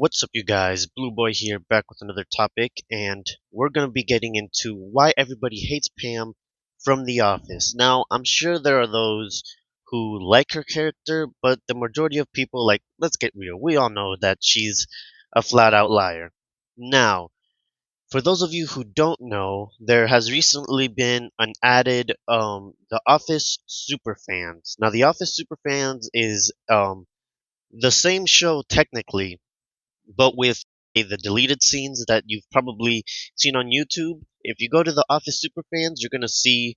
What's up, you guys? Blue Boy here, back with another topic, and we're gonna be getting into why everybody hates Pam from The Office. Now, I'm sure there are those who like her character, but the majority of people, like, let's get real, we all know that she's a flat out liar. Now, for those of you who don't know, there has recently been an added The Office Superfans. Now, The Office Superfans is the same show technically, but with the deleted scenes that you've probably seen on YouTube. If you go to the Office Superfans, you're gonna see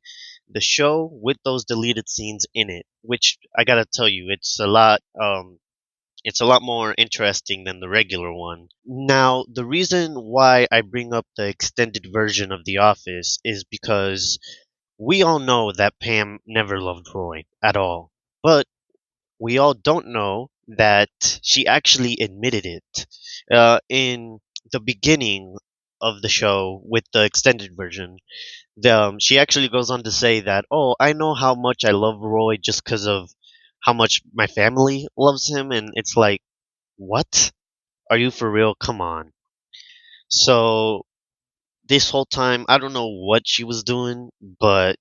the show with those deleted scenes in it, which I gotta tell you, it's a lot more interesting than the regular one. Now, the reason why I bring up the extended version of The Office is because we all know that Pam never loved Roy at all. But we all don't know that she actually admitted it. In the beginning of the show with the extended version, she actually goes on to say that, "Oh, I know how much I love Roy just because of how much my family loves him," and it's like, what? Are you for real? Come on. So this whole time, I don't know what she was doing, but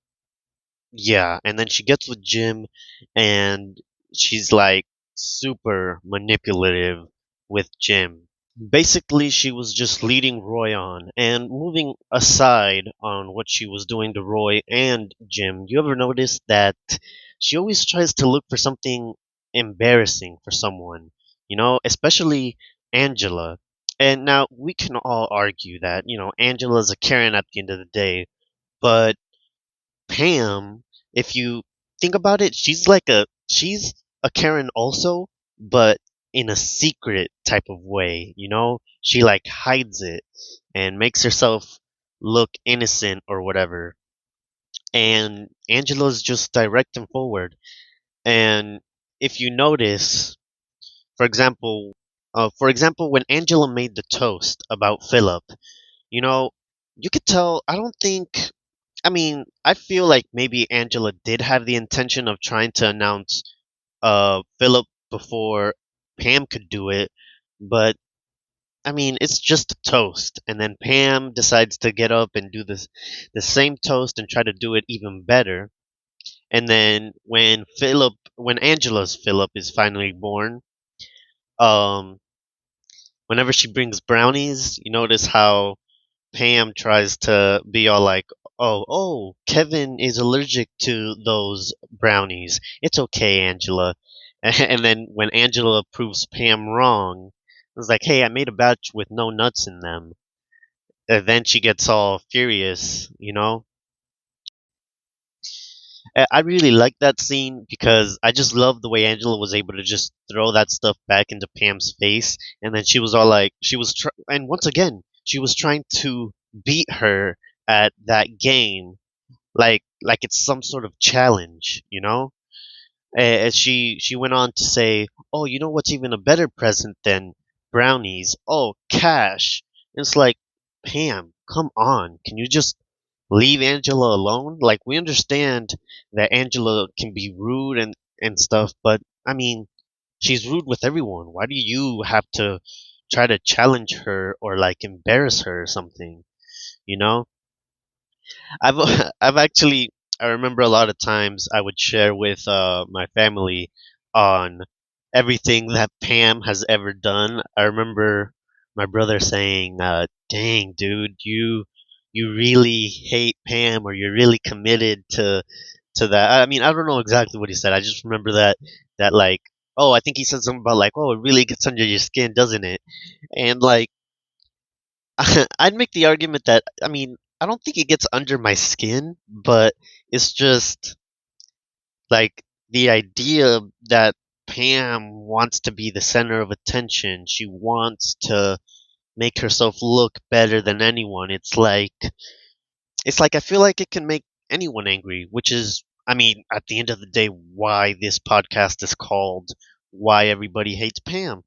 yeah, and then she gets with Jim, and she's like super manipulative with Jim. Basically, she was just leading Roy on and moving aside on what she was doing to Roy and Jim. You ever notice that she always tries to look for something embarrassing for someone, especially Angela. And now we can all argue that, Angela's a Karen at the end of the day, but Pam, if you think about it, she's a Karen also, but in a secret type of way. She like hides it and makes herself look innocent or whatever. And Angela's just direct and forward. And if you notice, for example, when Angela made the toast about Philip, you know, you could tell. I don't think I feel like maybe Angela did have the intention of trying to announce Philip before Pam could do it, but it's just a toast, and then Pam decides to get up and do the same toast and try to do it even better. And then when Angela's Philip is finally born, um, whenever she brings brownies, you notice how Pam tries to be all like, "Oh, Kevin is allergic to those brownies. It's okay, Angela." And then when Angela proves Pam wrong, it's like, "Hey, I made a batch with no nuts in them." And then she gets all furious. I really like that scene because I just love the way Angela was able to just throw that stuff back into Pam's face, and then she was all like, and once again, she was trying to beat her at that game, like it's some sort of challenge. As she went on to say, "Oh, you know what's even a better present than brownies? Oh, cash." It's like, Pam, come on, can you just leave Angela alone? Like, we understand that Angela can be rude and stuff, but she's rude with everyone. Why do you have to try to challenge her or like embarrass her or something? You know? I've I've actually I remember a lot of times I would share with my family on everything that Pam has ever done. I remember my brother saying, "Dang, dude, you really hate Pam, or you're really committed to that." I don't know exactly what he said. I just remember that like, oh, I think he said something about like, "Oh, it really gets under your skin, doesn't it?" And like, I'd make the argument that I don't think it gets under my skin, but it's just like the idea that Pam wants to be the center of attention. She wants to make herself look better than anyone. It's like I feel like it can make anyone angry, which is at the end of the day why this podcast is called Why Everybody Hates Pam.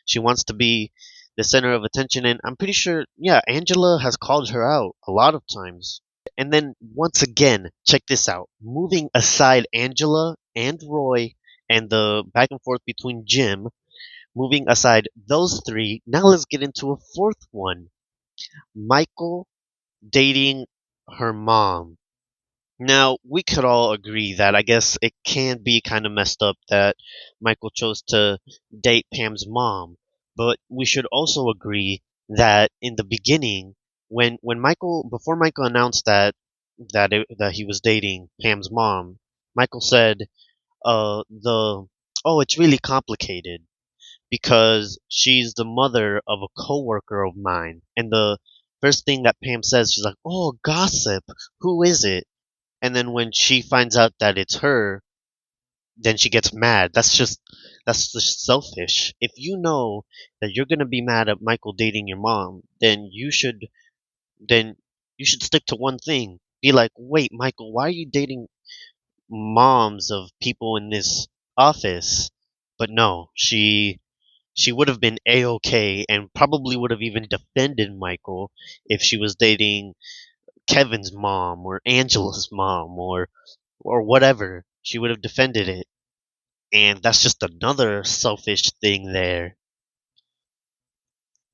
She wants to be the center of attention, and I'm pretty sure, yeah, Angela has called her out a lot of times. And then once again, check this out. Moving aside Angela and Roy and the back and forth between Jim, Moving aside those three, now let's get into a fourth one. Michael dating her mom. Now, we could all agree that I guess it can be kind of messed up that Michael chose to date Pam's mom, but we should also agree that in the beginning, when Michael before Michael announced that he was dating Pam's mom, Michael said, the oh, it's really complicated because she's the mother of a coworker of mine, and the first thing that Pam says, she's like, "Oh, gossip. Who is it?" And then when she finds out that it's her, then she gets mad. That's just selfish. If you know that you're gonna be mad at Michael dating your mom, then you should stick to one thing. Be like, wait, Michael, why are you dating moms of people in this office? But no, she would have been a-okay and probably would have even defended Michael if she was dating Kevin's mom or Angela's mom or whatever. She would have defended it. And that's just another selfish thing there.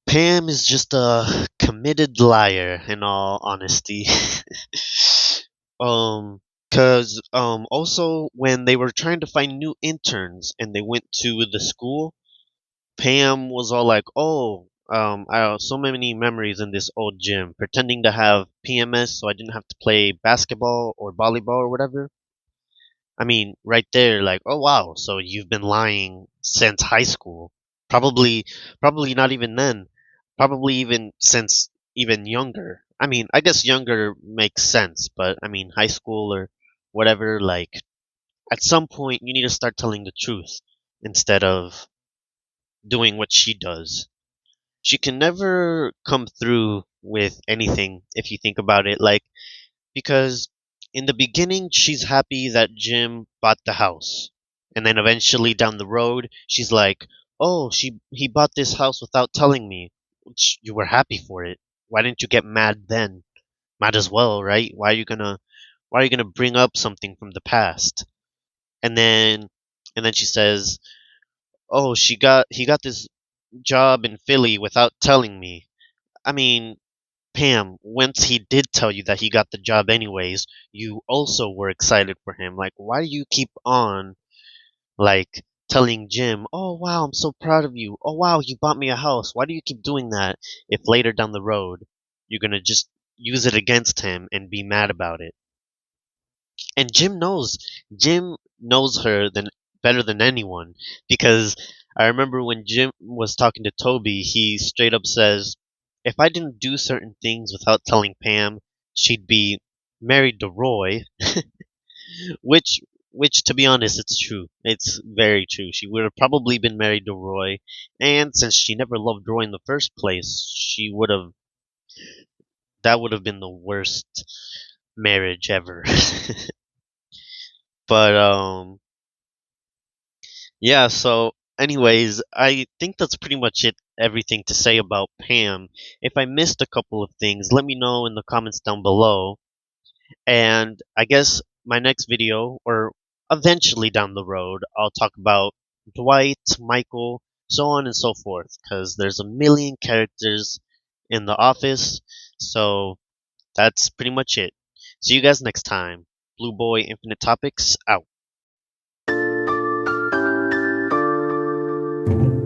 Pam is just a committed liar, in all honesty. um, cause also when they were trying to find new interns and they went to the school, Pam was all like, "Oh, I have so many memories in this old gym, pretending to have PMS so I didn't have to play basketball or volleyball or whatever." I mean, right there, like, oh wow, so you've been lying since high school. Probably, probably not even then. Probably even since even younger. I mean, I guess younger makes sense, but I mean, high school or whatever, like, at some point you need to start telling the truth instead of doing what she does. She can never come through with anything if you think about it, like, because in the beginning she's happy that Jim bought the house, and then eventually down the road she's like, "Oh, he bought this house without telling me." Which you were happy for it. Why didn't you get mad then? Might as well, right? Why are you gonna bring up something from the past? And then and then she says, "Oh, he got this job in Philly without telling me." I mean, Pam, once he did tell you that he got the job anyways, you also were excited for him. Like, why do you keep on, like, telling Jim, "Oh, wow, I'm so proud of you. Oh, wow, you bought me a house." Why do you keep doing that if later down the road you're gonna just use it against him and be mad about it? And Jim knows her than better than anyone because I remember when Jim was talking to Toby, he straight up says, "If I didn't do certain things without telling Pam, she'd be married to Roy," which which to be honest, it's true. It's very true. She would have probably been married to Roy, and since she never loved Roy in the first place, she would have that would have been the worst marriage ever. But yeah, so anyways, I think that's pretty much everything to say about Pam. If I missed a couple of things, let me know in the comments down below. And I guess my next video, or eventually down the road, I'll talk about Dwight, Michael, so on and so forth, because there's a million characters in The Office. So that's pretty much it. See you guys next time. Blue Boy Infinite Topics out.